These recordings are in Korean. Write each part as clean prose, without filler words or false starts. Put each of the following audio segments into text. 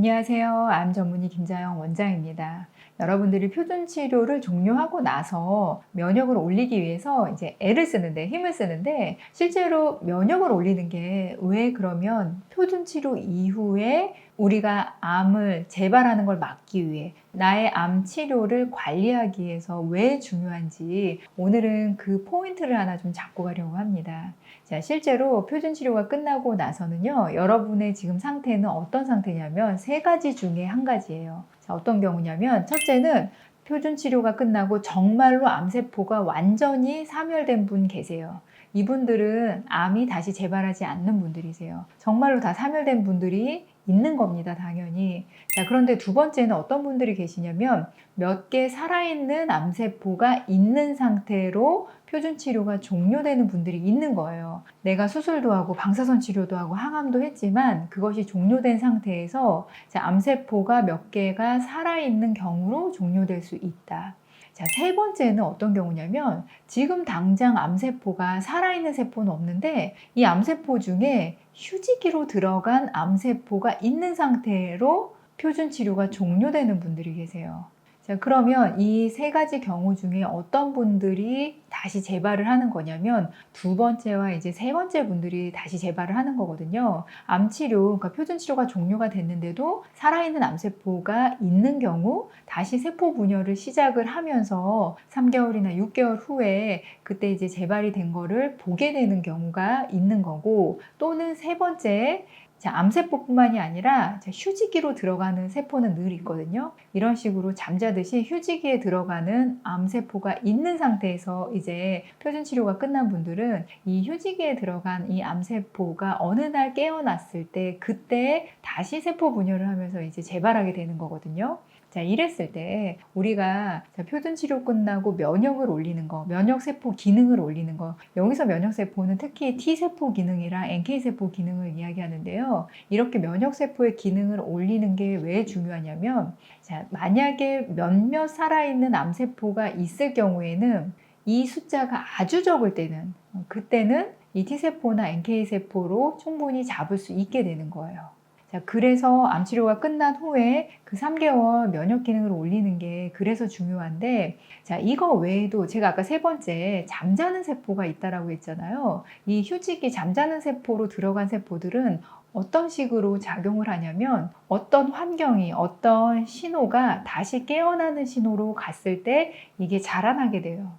안녕하세요. 암 전문의 김자영 원장입니다. 여러분들이 표준 치료를 종료하고 나서 면역을 올리기 위해서 이제 애를 쓰는데, 힘을 쓰는데, 실제로 면역을 올리는 게 왜 그러면 표준 치료 이후에 우리가 암을 재발하는 걸 막기 위해, 나의 암 치료를 관리하기 위해서 왜 중요한지 오늘은 그 포인트를 하나 좀 잡고 가려고 합니다. 자, 실제로 표준 치료가 끝나고 나서는요, 여러분의 지금 상태는 어떤 상태냐면 세 가지 중에 한 가지예요. 자, 어떤 경우냐면 첫째는 표준 치료가 끝나고 정말로 암세포가 완전히 사멸된 분 계세요. 이분들은 암이 다시 재발하지 않는 분들이세요. 정말로 다 사멸된 분들이 있는 겁니다, 당연히. 자, 그런데 두 번째는 어떤 분들이 계시냐면 몇 개 살아있는 암세포가 있는 상태로 표준 치료가 종료되는 분들이 있는 거예요. 내가 수술도 하고 방사선 치료도 하고 항암도 했지만 그것이 종료된 상태에서 암세포가 몇 개가 살아있는 경우로 종료될 수 있다. 자, 세 번째는 어떤 경우냐면 지금 당장 암세포가 살아있는 세포는 없는데 이 암세포 중에 휴지기로 들어간 암세포가 있는 상태로 표준 치료가 종료되는 분들이 계세요. 자, 그러면 이 세 가지 경우 중에 어떤 분들이 다시 재발을 하는 거냐면 두 번째와 이제 세 번째 분들이 다시 재발을 하는 거거든요. 암치료, 그러니까 표준 치료가 종료가 됐는데도 살아있는 암세포가 있는 경우 다시 세포 분열을 시작을 하면서 3개월이나 6개월 후에 그때 이제 재발이 된 거를 보게 되는 경우가 있는 거고, 또는 세 번째, 암세포뿐만이 아니라 휴지기로 들어가는 세포는 늘 있거든요. 이런 식으로 잠자듯이 휴지기에 들어가는 암세포가 있는 상태에서 이제 표준 치료가 끝난 분들은 이 휴지기에 들어간 이 암세포가 어느 날 깨어났을 때 그때 다시 세포 분열을 하면서 이제 재발하게 되는 거거든요. 자, 이랬을 때 우리가 표준 치료 끝나고 면역을 올리는 거, 면역세포 기능을 올리는 거, 여기서 면역세포는 특히 T세포 기능이랑 NK세포 기능을 이야기하는데요. 이렇게 면역세포의 기능을 올리는 게 왜 중요하냐면, 자, 만약에 몇몇 살아있는 암세포가 있을 경우에는 이 숫자가 아주 적을 때는, 그때는 이 T세포나 NK세포로 충분히 잡을 수 있게 되는 거예요. 자, 그래서 암치료가 끝난 후에 그 3개월 면역 기능을 올리는 게 그래서 중요한데, 자, 이거 외에도 제가 아까 세 번째 잠자는 세포가 있다라고 했잖아요. 이 휴직이 잠자는 세포로 들어간 세포들은 어떤 식으로 작용을 하냐면 어떤 환경이, 어떤 신호가 다시 깨어나는 신호로 갔을 때 이게 자라나게 돼요.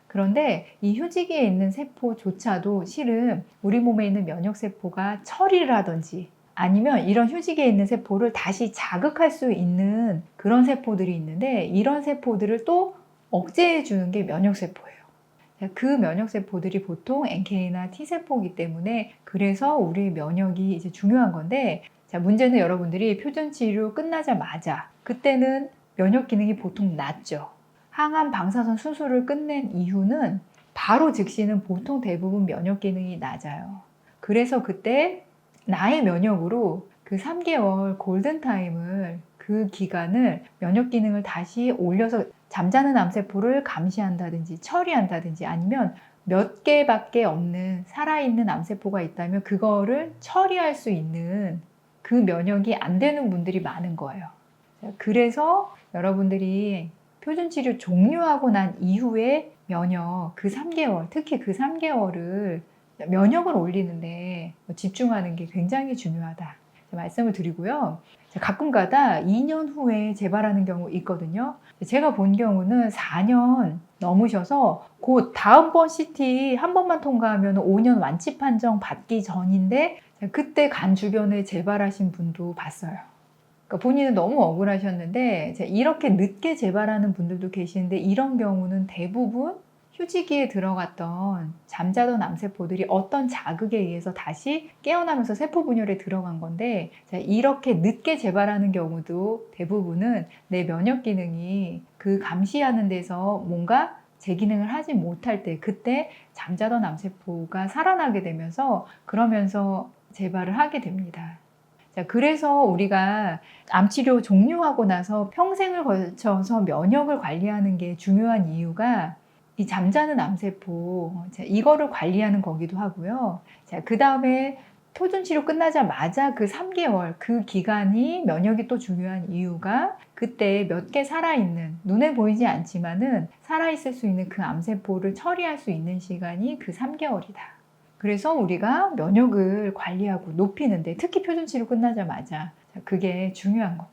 그런데 이 휴지기에 있는 세포조차도 실은 우리 몸에 있는 면역세포가 처리를 하든지 아니면 이런 휴지기에 있는 세포를 다시 자극할 수 있는 그런 세포들이 있는데, 이런 세포들을 또 억제해 주는 게 면역세포예요. 그 면역세포들이 보통 NK나 T세포이기 때문에 그래서 우리 면역이 이제 중요한 건데, 자, 문제는 여러분들이 표준 치료 끝나자마자 그때는 면역 기능이 보통 낮죠. 항암 방사선 수술을 끝낸 이후는 바로 즉시는 보통 대부분 면역 기능이 낮아요. 그래서 그때 나의 면역으로 그 3개월 골든타임을, 그 기간을 면역 기능을 다시 올려서 잠자는 암세포를 감시한다든지 처리한다든지 아니면 몇 개밖에 없는 살아있는 암세포가 있다면 그거를 처리할 수 있는 그 면역이 안 되는 분들이 많은 거예요. 그래서 여러분들이 표준 치료 종료하고 난 이후에 면역, 그 3개월, 특히 그 3개월을 면역을 올리는데 집중하는 게 굉장히 중요하다 말씀을 드리고요. 가끔 가다 2년 후에 재발하는 경우 있거든요. 제가 본 경우는 4년 넘으셔서 곧 다음번 CT 한 번만 통과하면 5년 완치 판정 받기 전인데 그때 간 주변에 재발하신 분도 봤어요. 그러니까 본인은 너무 억울하셨는데 이렇게 늦게 재발하는 분들도 계시는데, 이런 경우는 대부분 휴지기에 들어갔던 잠자던 암세포들이 어떤 자극에 의해서 다시 깨어나면서 세포 분열에 들어간 건데, 이렇게 늦게 재발하는 경우도 대부분은 내 면역 기능이 그 감시하는 데서 뭔가 제 기능을 하지 못할 때 그때 잠자던 암세포가 살아나게 되면서 그러면서 재발을 하게 됩니다. 자, 그래서 우리가 암치료 종료하고 나서 평생을 걸쳐서 면역을 관리하는 게 중요한 이유가 이 잠자는 암세포, 이거를 관리하는 거기도 하고요. 자, 그 다음에 표준 치료 끝나자마자 그 3개월 그 기간이 면역이 또 중요한 이유가 그때 몇 개 살아있는 눈에 보이지 않지만은 살아있을 수 있는 그 암세포를 처리할 수 있는 시간이 그 3개월이다. 그래서 우리가 면역을 관리하고 높이는데 특히 표준 치료 끝나자마자 그게 중요한 겁니다.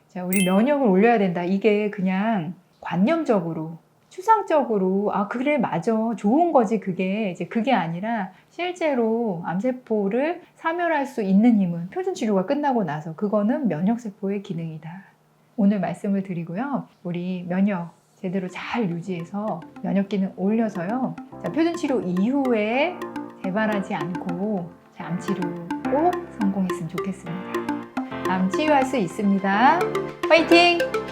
자, 우리 면역을 올려야 된다. 이게 그냥 관념적으로 추상적으로 아 그래 맞아 좋은 거지 그게 이제 그게 아니라 실제로 암세포를 사멸할 수 있는 힘은 표준 치료가 끝나고 나서 그거는 면역세포의 기능이다. 오늘 말씀을 드리고요. 우리 면역 제대로 잘 유지해서 면역 기능 올려서요. 자, 표준 치료 이후에 재발하지 않고 암 치료 꼭 성공했으면 좋겠습니다. 암 치유할 수 있습니다. 파이팅!